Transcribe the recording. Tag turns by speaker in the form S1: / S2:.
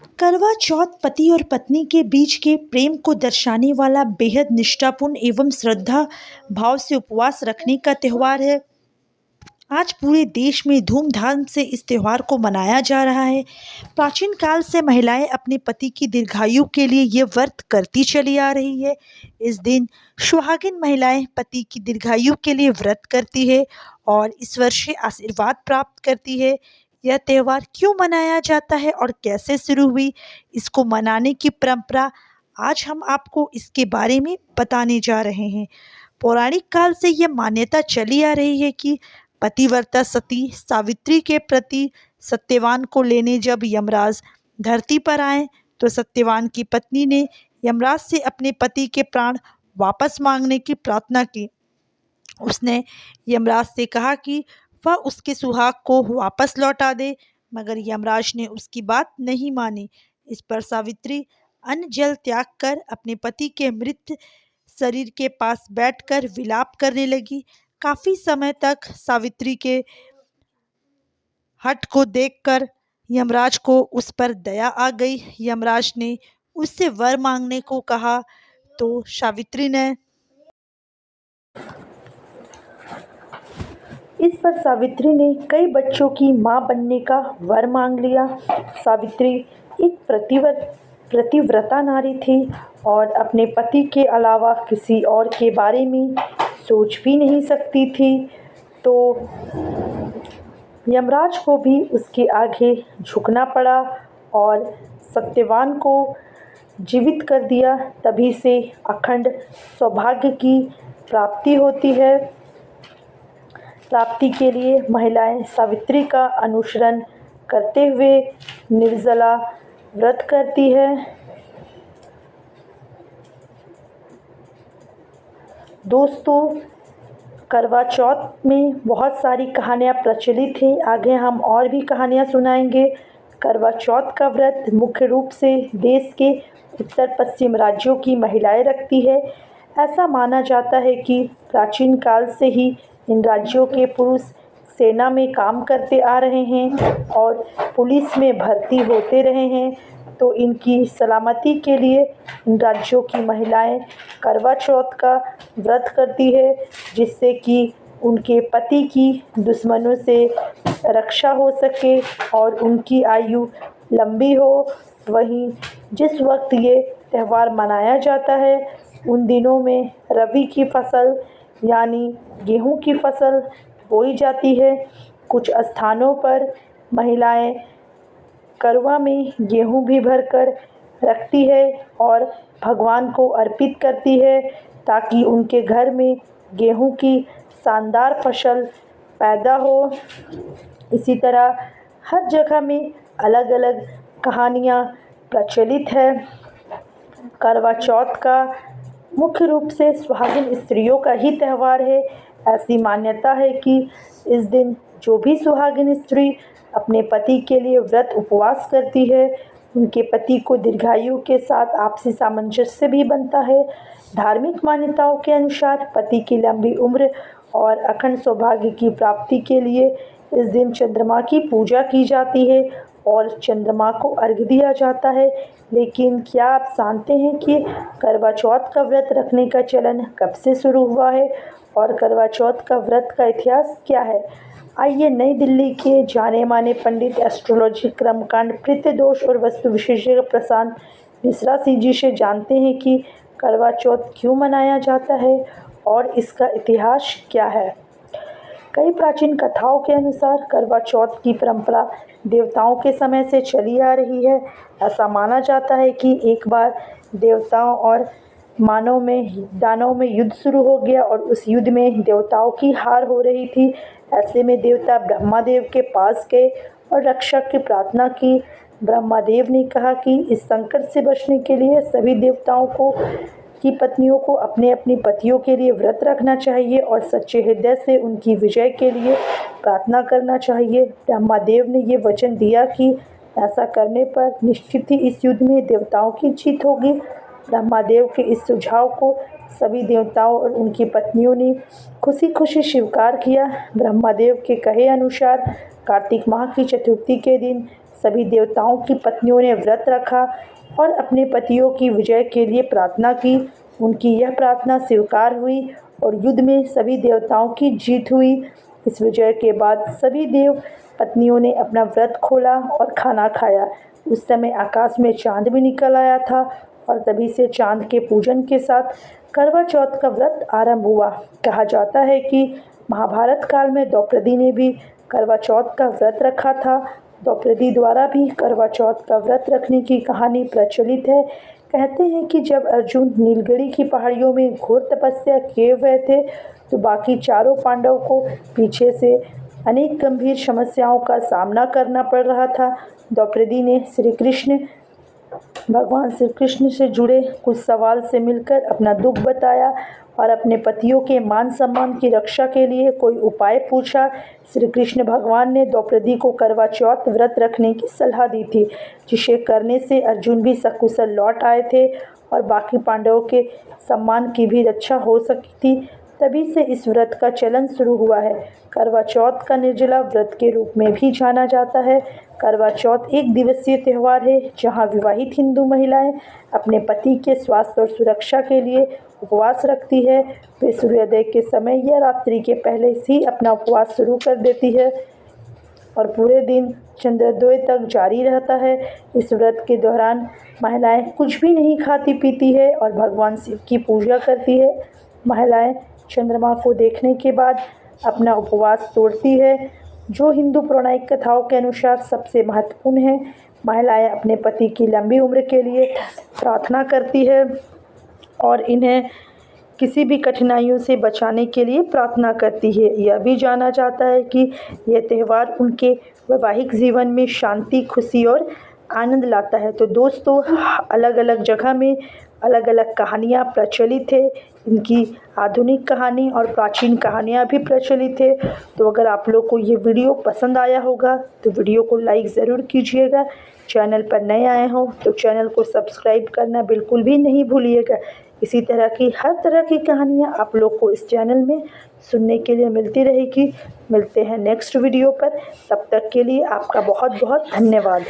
S1: करवा चौथ पति और पत्नी के बीच के प्रेम को दर्शाने वाला बेहद निष्ठापूर्ण एवं श्रद्धा भाव से उपवास रखने का त्यौहार है। आज पूरे देश में धूमधाम से इस त्यौहार को मनाया जा रहा है। प्राचीन काल से महिलाएं अपने पति की दीर्घायु के लिए ये व्रत करती चली आ रही है। इस दिन सुहागिन महिलाएं पति की दीर्घायु के लिए व्रत करती है और ईश्वर से आशीर्वाद प्राप्त करती है। यह त्यौहार क्यों मनाया जाता है और कैसे शुरू हुई, इसको मनाने की परंपरा आज हम आपको इसके बारे में बताने जा रहे हैं। पौराणिक काल से यह मान्यता चली आ रही है कि पतिव्रता सती सावित्री के प्रति सत्यवान को लेने जब यमराज धरती पर आए तो सत्यवान की पत्नी ने यमराज से अपने पति के प्राण वापस मांगने की प्रार्थना की। उसने यमराज से कहा कि वह उसके सुहाग को वापस लौटा दे, मगर यमराज ने उसकी बात नहीं मानी। इस पर सावित्री अन्न जल त्याग कर अपने पति के मृत शरीर के पास बैठकर विलाप करने लगी। काफी समय तक सावित्री के हठ को देखकर यमराज को उस पर दया आ गई। यमराज ने उससे वर मांगने को कहा तो सावित्री ने कई बच्चों की मां बनने का वर मांग लिया। सावित्री एक प्रतिव्रता नारी थी और अपने पति के अलावा किसी और के बारे में सोच भी नहीं सकती थी। तो यमराज को भी उसके आगे झुकना पड़ा और सत्यवान को जीवित कर दिया। तभी से अखंड सौभाग्य की प्राप्ति होती है। प्राप्ति के लिए महिलाएं सावित्री का अनुसरण करते हुए निर्जला व्रत करती है। दोस्तों, करवा चौथ में बहुत सारी कहानियाँ प्रचलित हैं। आगे हम और भी कहानियाँ सुनाएंगे। करवा चौथ का व्रत मुख्य रूप से देश के उत्तर पश्चिम राज्यों की महिलाएं रखती है। ऐसा माना जाता है कि प्राचीन काल से ही इन राज्यों के पुरुष सेना में काम करते आ रहे हैं और पुलिस में भर्ती होते रहे हैं। तो इनकी सलामती के लिए इन राज्यों की महिलाएं करवा चौथ का व्रत करती है, जिससे कि उनके पति की दुश्मनों से रक्षा हो सके और उनकी आयु लंबी हो। वहीं जिस वक्त ये त्यौहार मनाया जाता है उन दिनों में रबी की फसल यानी गेहूं की फसल बोई जाती है। कुछ स्थानों पर महिलाएं करवा में गेहूं भी भरकर रखती है और भगवान को अर्पित करती है ताकि उनके घर में गेहूं की शानदार फसल पैदा हो। इसी तरह हर जगह में अलग अलग कहानियाँ प्रचलित है। करवा चौथ का मुख्य रूप से सुहागिन स्त्रियों का ही त्यौहार है। ऐसी मान्यता है कि इस दिन जो भी सुहागिन स्त्री अपने पति के लिए व्रत उपवास करती है उनके पति को दीर्घायु के साथ आपसी सामंजस्य भी बनता है। धार्मिक मान्यताओं के अनुसार पति की लंबी उम्र और अखंड सौभाग्य की प्राप्ति के लिए इस दिन चंद्रमा की पूजा की जाती है और चंद्रमा को अर्घ्य दिया जाता है। लेकिन क्या आप जानते हैं कि करवा चौथ का व्रत रखने का चलन कब से शुरू हुआ है और करवा चौथ का व्रत का इतिहास क्या है? आइए नई दिल्ली के जाने माने पंडित, एस्ट्रोलॉजी क्रमकांड प्रत्यदोष और वास्तु विशेषज्ञ प्रशांत मिश्रा जी से जानते हैं कि करवा चौथ क्यों मनाया जाता है और इसका इतिहास क्या है। कई प्राचीन कथाओं के अनुसार करवा चौथ की परंपरा देवताओं के समय से चली आ रही है। ऐसा माना जाता है कि एक बार देवताओं और दानवों में युद्ध शुरू हो गया और उस युद्ध में देवताओं की हार हो रही थी। ऐसे में देवता ब्रह्मादेव के पास गए और रक्षा की प्रार्थना की। ब्रह्मादेव ने कहा कि इस संकट से बचने के लिए सभी देवताओं की पत्नियों को अपने अपने पतियों के लिए व्रत रखना चाहिए और सच्चे हृदय से उनकी विजय के लिए प्रार्थना करना चाहिए। ब्रह्मादेव ने ये वचन दिया कि ऐसा करने पर निश्चित ही इस युद्ध में देवताओं की जीत होगी। ब्रह्मादेव के इस सुझाव को सभी देवताओं और उनकी पत्नियों ने खुशी खुशी स्वीकार किया। ब्रह्मादेव के कहे अनुसार कार्तिक माह की चतुर्थी के दिन सभी देवताओं की पत्नियों ने व्रत रखा और अपने पतियों की विजय के लिए प्रार्थना की। उनकी यह प्रार्थना स्वीकार हुई और युद्ध में सभी देवताओं की जीत हुई। इस विजय के बाद सभी देव पत्नियों ने अपना व्रत खोला और खाना खाया। उस समय आकाश में चांद भी निकल आया था और तभी से चांद के पूजन के साथ करवा चौथ का व्रत आरंभ हुआ। कहा जाता है कि महाभारत काल में द्रौपदी ने भी करवा चौथ का व्रत रखा था। द्रौपदी द्वारा भी करवा चौथ का व्रत रखने की कहानी प्रचलित है। कहते हैं कि जब अर्जुन नीलगिरी की पहाड़ियों में घोर तपस्या किए हुए थे तो बाकी चारों पांडव को पीछे से अनेक गंभीर समस्याओं का सामना करना पड़ रहा था। द्रौपदी ने भगवान श्री कृष्ण से जुड़े कुछ सवाल से मिलकर अपना दुख बताया और अपने पतियों के मान सम्मान की रक्षा के लिए कोई उपाय पूछा। श्री कृष्ण भगवान ने द्रौपदी को करवा चौथ व्रत रखने की सलाह दी थी, जिसे करने से अर्जुन भी सकुशल लौट आए थे और बाकी पांडवों के सम्मान की भी रक्षा हो सकी थी। तभी से इस व्रत का चलन शुरू हुआ है। करवा चौथ का निर्जला व्रत के रूप में भी जाना जाता है। करवा चौथ एक दिवसीय त्यौहार है जहां विवाहित हिंदू महिलाएं अपने पति के स्वास्थ्य और सुरक्षा के लिए उपवास रखती है। वे सूर्योदय के समय या रात्रि के पहले ही अपना उपवास शुरू कर देती है और पूरे दिन चंद्रोदय तक जारी रहता है। इस व्रत के दौरान महिलाएं कुछ भी नहीं खाती पीती है और भगवान शिव की पूजा करती है। महिलाएं चंद्रमा को देखने के बाद अपना उपवास तोड़ती है, जो हिंदू पौराणिक कथाओं के अनुसार सबसे महत्वपूर्ण है। महिलाएं अपने पति की लंबी उम्र के लिए प्रार्थना करती है और इन्हें किसी भी कठिनाइयों से बचाने के लिए प्रार्थना करती है। यह भी जाना जाता है कि यह त्यौहार उनके वैवाहिक जीवन में शांति, खुशी और आनंद लाता है। तो दोस्तों, अलग अलग जगह में अलग अलग कहानियाँ प्रचलित है। इनकी आधुनिक कहानी और प्राचीन कहानियाँ भी प्रचलित है। तो अगर आप लोग को ये वीडियो पसंद आया होगा तो वीडियो को लाइक ज़रूर कीजिएगा। चैनल पर नए आए हो तो चैनल को सब्सक्राइब करना बिल्कुल भी नहीं भूलिएगा। इसी तरह की हर तरह की कहानियाँ आप लोग को इस चैनल में सुनने के लिए मिलती रहेगी। मिलते हैं नेक्स्ट वीडियो पर। तब तक के लिए आपका बहुत बहुत धन्यवाद।